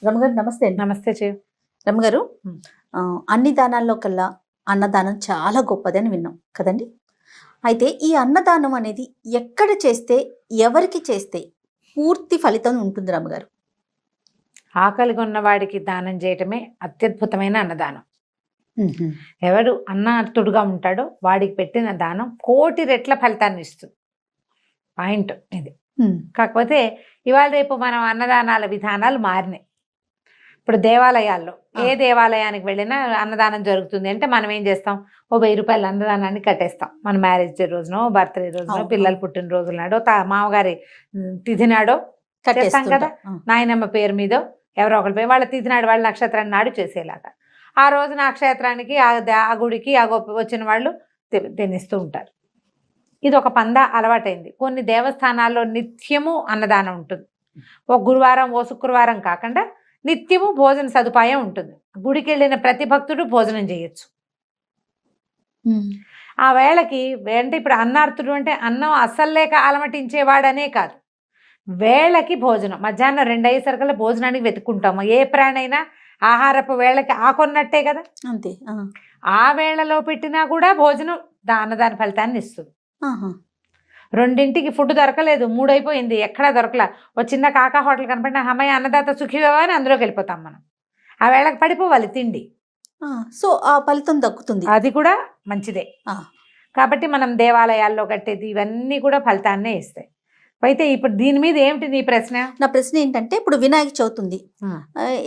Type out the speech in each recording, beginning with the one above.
రమగారు నమస్తే అండి. నమస్తే చే రమగారు, అన్ని దానాల్లో కల్లా అన్నదానం చాలా గొప్పదని విన్నాం కదండి. అయితే ఈ అన్నదానం అనేది ఎక్కడ చేస్తే, ఎవరికి చేస్తే పూర్తి ఫలితం ఉంటుంది రమగారు? ఆకలిగా ఉన్న వాడికి దానం చేయటమే అత్యద్భుతమైన అన్నదానం. ఎవడు అన్నార్తుడుగా ఉంటాడో వాడికి పెట్టిన దానం కోటి రెట్ల ఫలితాన్ని ఇస్తుంది. పాయింట్ ఇది. కాకపోతే ఇవాళ రేపు మనం అన్నదానాల విధానాలు మారినాయి. ఇప్పుడు దేవాలయాల్లో ఏ దేవాలయానికి వెళ్ళినా అన్నదానం జరుగుతుంది అంటే మనం ఏం చేస్తాం, ఓ 1000 రూపాయల అన్నదానాన్ని కట్టేస్తాం. మన మ్యారేజ్ డే రోజునో, బర్త్డే రోజునో, పిల్లల పుట్టినరోజుల నాడో, మామగారి తిథి నాడో చేస్తాం కదా. నాయనమ్మ పేరు మీదో ఎవరో ఒకరి పేరు, వాళ్ళ తిథి నాడు, వాళ్ళ నక్షత్రాన్ని నాడు చేసేలాగా ఆ రోజు నక్షత్రానికి ఆ గుడికి వచ్చిన వాళ్ళు తినిస్తూ ఉంటారు. ఇది ఒక పందా అలవాటైంది. కొన్ని దేవస్థానాల్లో నిత్యము అన్నదానం ఉంటుంది. ఓ గురువారం ఓ శుక్రవారం కాకుండా నిత్యము భోజన సదుపాయం ఉంటుంది. గుడికి వెళ్ళిన ప్రతి భక్తుడు భోజనం చేయొచ్చు. ఆ వేళకి అంటే ఇప్పుడు అన్నార్తుడు అంటే అన్నం అస్సలు లేక అలమటించేవాడనే కాదు, వేళకి భోజనం. మధ్యాహ్నం 2 అయ్యేసరికల్లా భోజనానికి వెతుక్కుంటాము. ఏ ప్రాణైనా ఆహారపు వేళకి ఆకొన్నట్టే కదా. అంతే. ఆ వేళలో పెట్టినా కూడా భోజనం అన్నదాన ఫలితాన్ని ఇస్తుంది. 2ంటికి ఫుడ్ దొరకలేదు, 3 అయిపోయింది, ఎక్కడా దొరకలా, ఓ చిన్న కాకా హోటల్ కనపడిన అమ్మాయి అన్నదాత సుఖీవా అని అందులోకి వెళ్ళిపోతాం మనం. ఆ వేళకి పడిపోవాలి తిండి. సో ఆ ఫలితం దక్కుతుంది, అది కూడా మంచిదే. కాబట్టి మనం దేవాలయాల్లో కట్టేది ఇవన్నీ కూడా ఫలితాన్నే ఇస్తాయి. అయితే ఇప్పుడు దీని మీద ఏమిటి నీ ప్రశ్న? నా ప్రశ్న ఏంటంటే, ఇప్పుడు వినాయక చవితి ఉంది,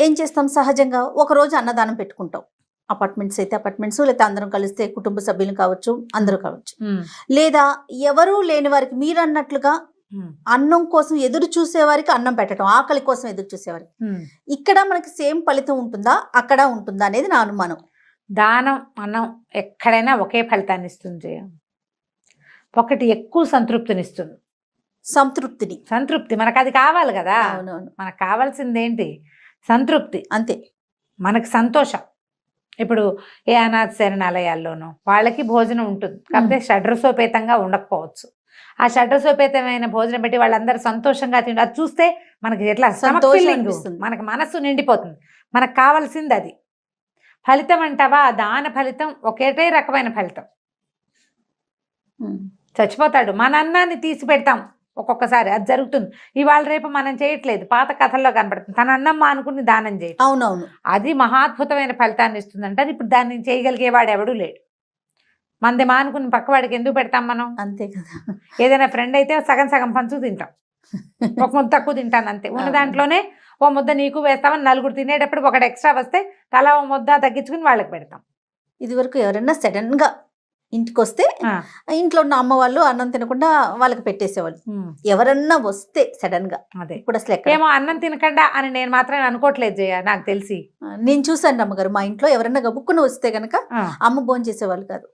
ఏం చేస్తాం? సహజంగా ఒక రోజు అన్నదానం పెట్టుకుంటాం. అపార్ట్మెంట్స్ అయితే అపార్ట్మెంట్స్, లేదా అందరం కలిస్తే కుటుంబ సభ్యులు కావచ్చు, అందరూ కావచ్చు. లేదా ఎవరూ లేని వారికి మీరు అన్నట్లుగా అన్నం కోసం ఎదురు చూసేవారికి అన్నం పెట్టడం, ఆకలి కోసం ఎదురు చూసేవారికి. ఇక్కడ మనకి సేమ్ ఫలితం ఉంటుందా, అక్కడ ఉంటుందా అనేది నా అనుమానం. దానం అన్నం ఎక్కడైనా ఒకే ఫలితాన్ని ఇస్తుంది. ఒకటి ఎక్కువ సంతృప్తినిస్తుంది. సంతృప్తి మనకు అది కావాలి కదా. మనకు కావాల్సింది ఏంటి? సంతృప్తి. అంతే, మనకు సంతోషం. ఇప్పుడు ఏ అనాథ శరణాలయాల్లోనూ వాళ్ళకి భోజనం ఉంటుంది, కాకపోతే షడ్రసోపేతంగా ఉండకపోవచ్చు. ఆ షడ్రసోపేతమైన భోజనం పెట్టి వాళ్ళందరూ సంతోషంగా తిండి, అది చూస్తే మనకి ఎట్లా మనకి మనస్సు నిండిపోతుంది. మనకు కావాల్సింది అది. ఫలితం అంటావా, దాన ఫలితం ఒకటే రకమైన ఫలితం. చచ్చిపోతాడు, మన అన్నాన్ని తీసి పెడతాం ఒక్కొక్కసారి, అది జరుగుతుంది. ఇవాళ రేపు మనం చేయట్లేదు, పాత కథల్లో కనపడుతుంది. తన అన్నం మానుకుని దానం చేయటం. అవునవును, అది మహాద్భుతమైన ఫలితాన్ని ఇస్తుంది. అంటే ఇప్పుడు దాన్ని చేయగలిగేవాడు ఎవడూ లేడు. మంది మానుకుని పక్కవాడికి ఎందుకు పెడతాం మనం? అంతే కదా. ఏదైనా ఫ్రెండ్ అయితే సగం సగం పంచు తింటాం, ఒక ముద్ద తక్కువ తింటాను అంతే. ఉన్న దాంట్లోనే ఓ ముద్ద నీకు వేస్తామని 4 తినేటప్పుడు ఒకటి ఎక్స్ట్రా వస్తే తలా ఓ ముద్ద తగ్గించుకుని వాళ్ళకి పెడతాం. ఇది వరకు ఎవరైనా సడన్ గా ఇంటికి వస్తే ఇంట్లో ఉన్న అమ్మ వాళ్ళు అన్నం తినకుండా వాళ్ళకి పెట్టేసేవాళ్ళు. ఎవరన్నా వస్తే సడన్ గా, అదే ఇప్పుడు అసలు ఏమో అన్నం తినకుండా అని నేను మాత్రం అనుకోవట్లేదు జయ, నాకు తెలిసి. నేను చూసాను అమ్మగారు, మా ఇంట్లో ఎవరన్నా గబుక్కుని వస్తే గనక అమ్మ భోజనం చేసేవాళ్ళు కాదు,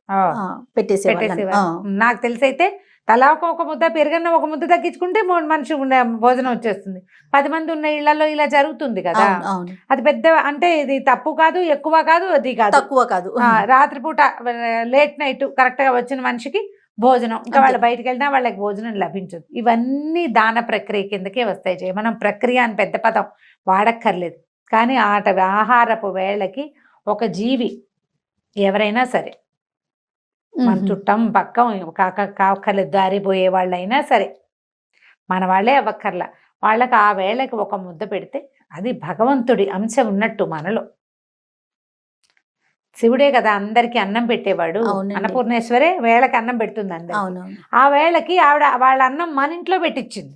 పెట్టేసేవాళ్ళు. నాకు తెలిసి అయితే తలా ఒక ముద్ద, పెరుగన్న ఒక ముద్ద తగ్గించుకుంటే మనిషి భోజనం వచ్చేస్తుంది. 10 మంది ఉన్న ఇళ్లలో ఇలా జరుగుతుంది కదా. అది పెద్ద అంటే ఇది తప్పు కాదు, ఎక్కువ కాదు, అది కాదు, తక్కువ కాదు. రాత్రిపూట లేట్ నైట్ కరెక్ట్ గా వచ్చిన మనిషికి భోజనం, ఇంకా వాళ్ళు బయటకు వెళ్ళినా వాళ్ళకి భోజనం లభించదు. ఇవన్నీ దాన ప్రక్రియ కిందకే వస్తాయి. మనం ప్రక్రియ అని పెద్ద పదం వాడక్కర్లేదు. కానీ ఆహారపు వేళకి ఒక జీవి ఎవరైనా సరే, మన చుట్టం పక్కం కాకర్లేదు, దారిపోయే వాళ్ళైనా సరే, మన వాళ్ళే అవ్వక్కర్లా, వాళ్ళకి ఆ వేళకి ఒక ముద్ద పెడితే అది భగవంతుడి అంశం ఉన్నట్టు మనలో. శివుడే కదా అందరికి అన్నం పెట్టేవాడు. అన్నపూర్ణేశ్వరే వేళకి అన్నం పెడుతుంది అందరు. ఆ వేళకి ఆవిడ వాళ్ళ అన్నం మన ఇంట్లో పెట్టించింది.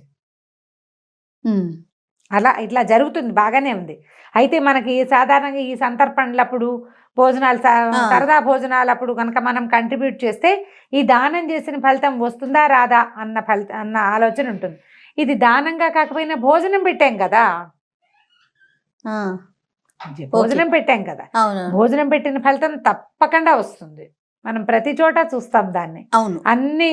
అలా ఇట్లా జరుగుతుంది, బాగానే ఉంది. అయితే మనకి సాధారణంగా ఈ సంతర్పణలప్పుడు భోజనాలు, సరదా భోజనాలు అప్పుడు కనుక మనం కంట్రిబ్యూట్ చేస్తే ఈ దానం చేసిన ఫలితం వస్తుందా రాదా అన్న ఆలోచన ఉంటుంది. ఇది దానంగా కాకపోయినా భోజనం పెట్టాం కదా, భోజనం పెట్టాం కదా, భోజనం పెట్టిన ఫలితం తప్పకుండా వస్తుంది. మనం ప్రతి చోట చూస్తాం దాన్ని. అన్ని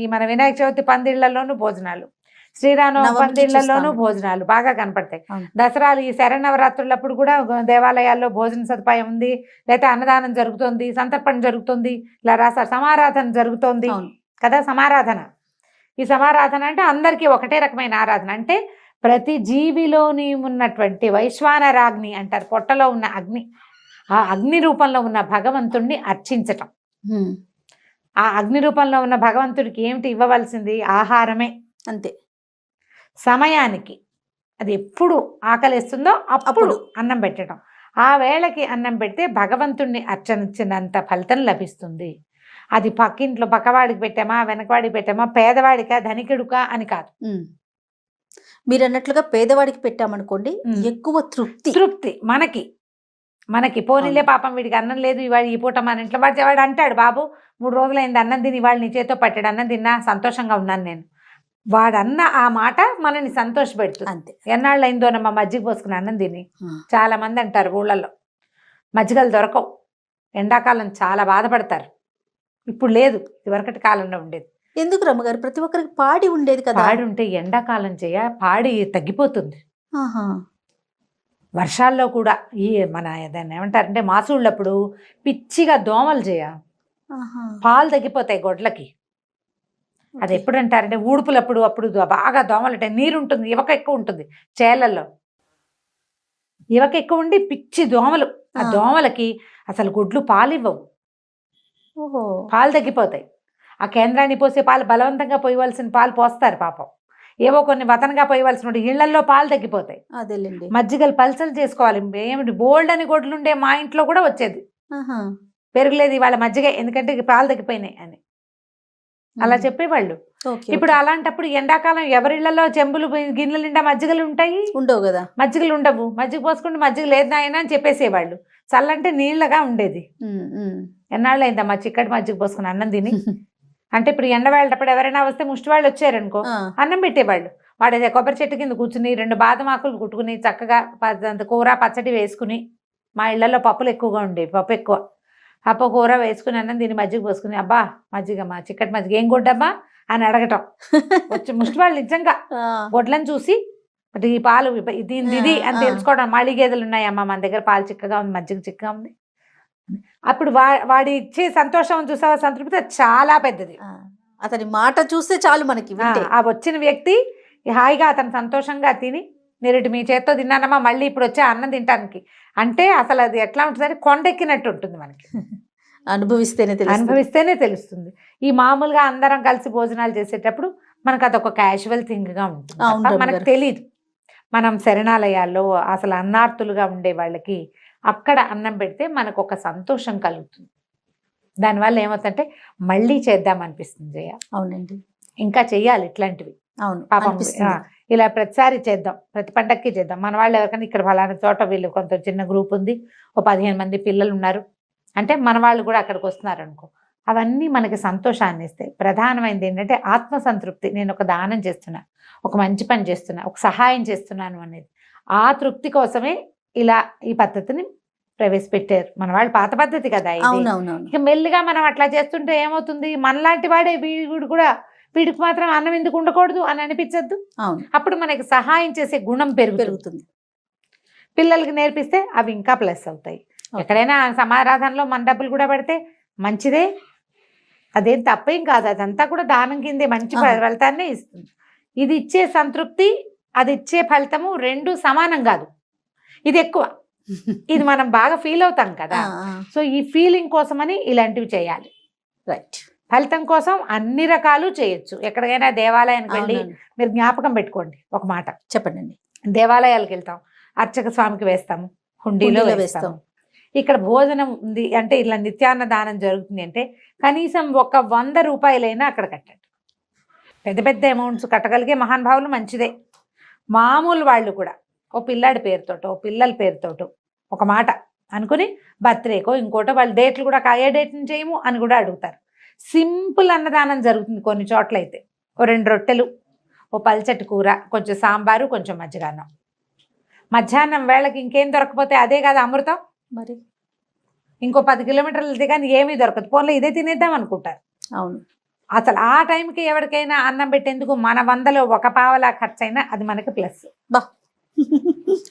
ఈ మన వినాయక చవితి పందిళ్లలోనూ భోజనాలు, శ్రీరామ పందిళ్లలోనూ భోజనాలు బాగా కనపడతాయి. దసరాలు, ఈ శరన్నవరాత్రులప్పుడు కూడా దేవాలయాల్లో భోజన సదుపాయం ఉంది, లేకపోతే అన్నదానం జరుగుతుంది, సంతర్పణ జరుగుతుంది, ఇలా రాసారు, సమారాధన జరుగుతోంది కదా. సమారాధన, ఈ సమారాధన అంటే అందరికీ ఒకటే రకమైన ఆరాధన. అంటే ప్రతి జీవిలోని ఉన్నటువంటి వైశ్వానరాగ్ని అంటారు, పొట్టలో ఉన్న అగ్ని, ఆ అగ్ని రూపంలో ఉన్న భగవంతుణ్ణి అర్చించటం. ఆ అగ్ని రూపంలో ఉన్న భగవంతుడికి ఏమిటి ఇవ్వవలసింది? ఆహారమే. అంతే. సమయానికి అది ఎప్పుడు ఆకలిస్తుందో అప్పుడు అన్నం పెట్టడం. ఆ వేళకి అన్నం పెడితే భగవంతుణ్ణి అర్చించినంత ఫలితం లభిస్తుంది. అది పక్కింట్లో పక్కవాడికి పెట్టామా, వెనకవాడికి పెట్టామా, పేదవాడికా ధనికుడుకా అని కాదు. మీరు అన్నట్లుగా పేదవాడికి పెట్టామనుకోండి, ఎక్కువ తృప్తి మనకి పోనీలే, పాపం వీడికి అన్నం లేదు ఇవాళ ఈ పూట మన ఇంట్లో వాడు అంటాడు, బాబు 3 రోజులైంది అన్నం తిని, ఇవాళ నీ చేతో పట్టాడు అన్నం తిన్నా, సంతోషంగా ఉన్నాను నేను. వాడన్న ఆ మాట మనని సంతోషపెడుతుంది. అంతే. ఎన్నాళ్ళు అయిందోనమ్మా మజ్జిగ పోసుకుని అన్నం తిని. చాలా మంది అంటారు ఊళ్ళల్లో మజ్జిగలు దొరకవు, ఎండాకాలం చాలా బాధపడతారు. ఇప్పుడు లేదు, ఇదివరకటి కాలంలో ఉండేది. ఎందుకు రమ్మగారు? ప్రతి ఒక్కరికి పాడి ఉండేది కదా. పాడి ఉంటే ఎండాకాలం పాడి తగ్గిపోతుంది. వర్షాల్లో కూడా ఈ మన దాన్ని ఏమంటారంటే మాసూళ్ళప్పుడు పిచ్చిగా దోమలు పాలు తగ్గిపోతాయి గొడ్లకి. అది ఎప్పుడు అంటారంటే ఊడుపులప్పుడు, అప్పుడు బాగా దోమలు ఉంటాయి. నీరు ఉంటుంది, ఇవక ఎక్కువ ఉంటుంది చేలల్లో, ఇవక ఎక్కువ ఉండి పిచ్చి దోమలు. ఆ దోమలకి అసలు గుడ్లు పాలు ఇవ్వవు, పాలు తగ్గిపోతాయి. ఆ కేంద్రాన్ని పోసే పాలు బలవంతంగా పోయవలసిన పాలు పోస్తారు పాపం, ఏవో కొన్ని వతనగా పోయవలసిన ఇళ్లల్లో పాలు తగ్గిపోతాయి. అదేలేండి. మజ్జిగలు పల్సలు చేసుకోవాలి. ఏమిటి బోల్డ్ అని గొడ్లు ఉండే మా ఇంట్లో కూడా వచ్చేది, పెరుగులేదు ఇవాళ మజ్జిగ ఎందుకంటే పాలు తగ్గిపోయినాయి అని అలా చెప్పేవాళ్ళు. ఇప్పుడు అలాంటప్పుడు ఎండాకాలం ఎవరిళ్లలో చెంబులు గిన్నెల నిండా మజ్జిగలు ఉంటాయి? ఉండవు కదా. మజ్జిగలు ఉండవు. మజ్జిగ పోసుకుంటే మజ్జిగ లేదు నాయన అని చెప్పేసేవాళ్ళు. చల్లంటే నీళ్ళగా ఉండేది. ఎన్నాళ్ళు అయిందమ్మా చిక్కటి మజ్జిగ పోసుకుని అన్నం తిని అంటే ఇప్పుడు ఎండ వెళ్ళేటప్పుడు ఎవరైనా వస్తే ముష్టి వాళ్ళు వచ్చారనుకో అన్నం పెట్టేవాళ్ళు. వాడు కొబ్బరి చెట్టు కింద కూర్చుని 2 బాదం ఆకులు కుట్టుకుని చక్కగా కూర పచ్చడి వేసుకుని, మా ఇళ్లలో పప్పులు ఎక్కువగా ఉండేవి, పప్పు ఎక్కువ, పప్పు కూర వేసుకుని అన్నం దీన్ని మజ్జిగ పోసుకుని, అబ్బా మజ్జిగమ్మా చిక్కటి మజ్జిగ ఏం గొడ్డమ్మా అని అడగటం. వచ్చి ముష్టి వాళ్ళు నిజంగా గొడ్లను చూసి ఈ పాలు ఇది అని తెలుసుకోవడం. మళ్ళీ గేదెలు ఉన్నాయమ్మా మన దగ్గర, పాలు చిక్కగా ఉంది, మజ్జిగ చిక్కగా ఉంది. అప్పుడు వాడి ఇచ్చే సంతోషం చూసావా, సంతృప్తి చాలా పెద్దది. అతని మాట చూస్తే చాలు మనకి. ఆ వచ్చిన వ్యక్తి హాయిగా అతను సంతోషంగా తిని, నేరేటి మీ చేత్తో తిన్నానమ్మా మళ్ళీ ఇప్పుడు వచ్చే అన్నం తినడానికి అంటే అసలు అది ఎట్లా ఉంటుందంటే కొండెక్కినట్టు ఉంటుంది మనకి. అనుభవిస్తేనే తెలుస్తుంది. ఈ మామూలుగా అందరం కలిసి భోజనాలు చేసేటప్పుడు మనకు అదొక క్యాజువల్ థింగ్గా ఉంటుంది, మనకు తెలియదు. మనం శరణాలయాల్లో అసలు అన్నార్తులుగా ఉండే వాళ్ళకి అక్కడ అన్నం పెడితే మనకు ఒక సంతోషం కలుగుతుంది. దానివల్ల ఏమవుతుందంటే మళ్ళీ చేద్దాం అనిపిస్తుంది. జయ అవునండి, ఇంకా చెయ్యాలి ఇట్లాంటివి. అవును పాపం ఇలా ప్రతిసారి చేద్దాం, ప్రతి పండక్కి చేద్దాం. మన వాళ్ళు ఎవరికైనా ఇక్కడ ఫలానా చోట వీళ్ళు కొంత చిన్న గ్రూప్ ఉంది, ఓ 15 మంది పిల్లలు ఉన్నారు అంటే మన వాళ్ళు కూడా అక్కడికి వస్తున్నారు అనుకో, అవన్నీ మనకి సంతోషాన్ని ఇస్తాయి. ప్రధానమైనది ఏంటంటే ఆత్మసంతృప్తి. నేను ఒక దానం చేస్తున్నా, ఒక మంచి పని చేస్తున్నా, ఒక సహాయం చేస్తున్నాను అనేది. ఆ తృప్తి కోసమే ఇలా ఈ పద్ధతిని ప్రవేశపెట్టారు మన వాళ్ళు. పాత పద్ధతి కదా ఇది. ఇక మెల్లిగా మనం అట్లా చేస్తుంటే ఏమవుతుంది, మనలాంటి వాడే వీడు కూడా వీడికి మాత్రం అన్నం ఎందుకు ఉండకూడదు అని అనిపించద్దు. అప్పుడు మనకి సహాయం చేసే గుణం పెరుగుతుంది. పిల్లలకి నేర్పిస్తే అవి ఇంకా ప్లస్ అవుతాయి. ఎక్కడైనా సమారాధనలో మన డబ్బులు కూడా పెడితే మంచిదే, అదేం తప్పేం కాదు. అదంతా కూడా దానం కిందే మంచి ఫలితాన్నే ఇస్తుంది. ఇది ఇచ్చే సంతృప్తి, అది ఇచ్చే ఫలితము 2 సమానం కాదు. ఇది ఎక్కువ, ఇది మనం బాగా ఫీల్ అవుతాం కదా. సో ఈ ఫీలింగ్ కోసమని ఇలాంటివి చేయాలి. రైట్. ఫలితం కోసం అన్ని రకాలు చేయొచ్చు. ఎక్కడికైనా దేవాలయానికి వెళ్ళి మీరు జ్ఞాపకం పెట్టుకోండి, ఒక మాట చెప్పండి. దేవాలయాలకు వెళ్తాం, అర్చక స్వామికి వేస్తాము, హుండీలో వేస్తాము. ఇక్కడ భోజనం ఉంది అంటే ఇట్లా నిత్యాన్న దానం జరుగుతుంది అంటే కనీసం ఒక 100 రూపాయలైనా అక్కడ కట్టండి. పెద్ద పెద్ద అమౌంట్స్ కట్టగలిగే మహానుభావులు మంచిదే. మామూలు వాళ్ళు కూడా ఓ పిల్లాడి పేరుతోటో పిల్లల పేరుతోటో ఒక మాట అనుకుని బర్త్డేకో ఇంకోటో వాళ్ళ డేట్లు కూడా ఏ డేట్ని చేయము అని కూడా అడుగుతారు. సింపుల్ అన్నదానం జరుగుతుంది కొన్ని చోట్ల అయితే. ఓ 2 రొట్టెలు, ఓ పల్చటి కూర, కొంచెం సాంబారు, కొంచెం మజ్జిగాన్నం. మధ్యాహ్నం వేళకి ఇంకేం దొరకపోతే అదే కాదు అమృతం. మరి ఇంకో 10 కిలోమీటర్లు దిగాని ఏమీ దొరకదు, పోన్లో ఇదే తినేద్దాం అనుకుంటారు. అవును, అసలు ఆ టైంకి ఎవరికైనా అన్నం పెట్టేందుకు మన 100లో 1 పావలా ఖర్చు అయినా అది మనకి ప్లస్.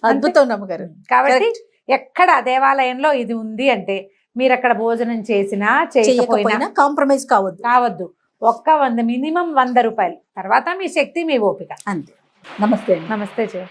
అద్భుతం నమ్మగారు. కాబట్టి ఎక్కడ దేవాలయంలో ఇది ఉంది అంటే మీరు అక్కడ భోజనం చేసినా చేయకపోయినా కాంప్రమైజ్ కావద్దు. ఒక్క 100 మినిమం 100 రూపాయలు, తర్వాత మీ శక్తి మీ ఓపిక అంతే. నమస్తే అండి. నమస్తే జయ.